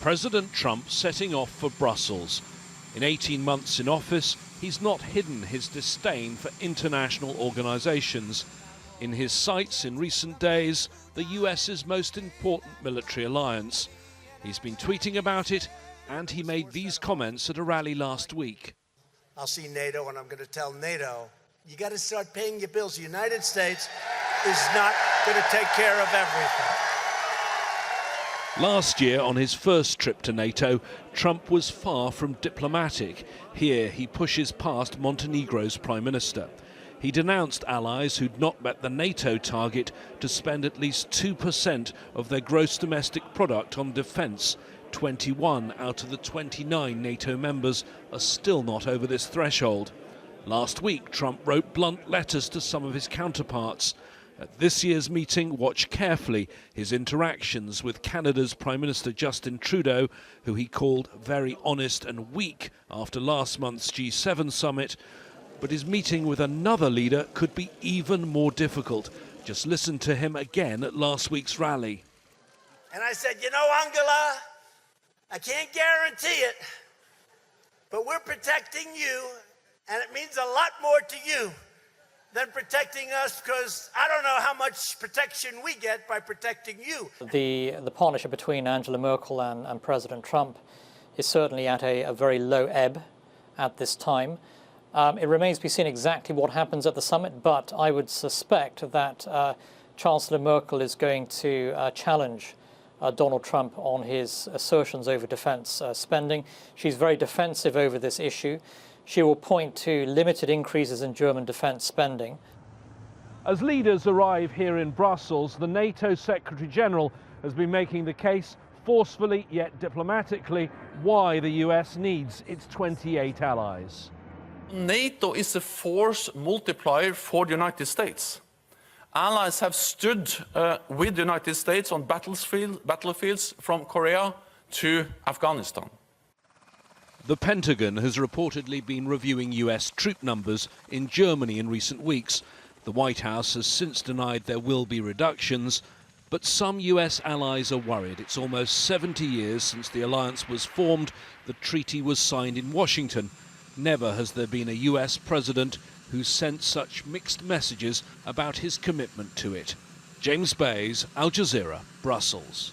President Trump setting off for Brussels. In 18 months in office, he's not hidden his disdain for international organisations. In his sights in recent days, the US's most important military alliance. He's been tweeting about it, and he made these comments at a rally last week. I'll see NATO, and I'm going to tell NATO, you got to start paying your bills. The United States is not going to take care of everything. Last year, on his first trip to NATO, Trump was far from diplomatic. Here, he pushes past Montenegro's Prime Minister. He denounced allies who'd not met the NATO target to spend at least 2% of their gross domestic product on defence. 21 out of the 29 NATO members are still not over this threshold. Last week, Trump wrote blunt letters to some of his counterparts. At this year's meeting, watch carefully his interactions with Canada's Prime Minister Justin Trudeau, who he called very honest and weak after last month's G7 summit. But his meeting with another leader could be even more difficult. Just listen to him again at last week's rally. And I said, you know, Angela, I can't guarantee it, but we're protecting you, and it means a lot more to you than protecting us, because I don't know how much protection we get by protecting you. The partnership between Angela Merkel and President Trump is certainly at a very low ebb at this time. It remains to be seen exactly what happens at the summit, but I would suspect that Chancellor Merkel is going to challenge Donald Trump on his assertions over defence spending. She's very defensive over this issue. She will point to limited increases in German defence spending. As leaders arrive here in Brussels, the NATO Secretary-General has been making the case, forcefully yet diplomatically, why the US needs its 28 allies. NATO is a force multiplier for the United States. Allies have stood with the United States on battlefields from Korea to Afghanistan. The Pentagon has reportedly been reviewing US troop numbers in Germany in recent weeks. The White House has since denied there will be reductions, but some US allies are worried. It's almost 70 years since the alliance was formed. The treaty was signed in Washington. Never has there been a US president who sent such mixed messages about his commitment to it. James Bays, Al Jazeera, Brussels.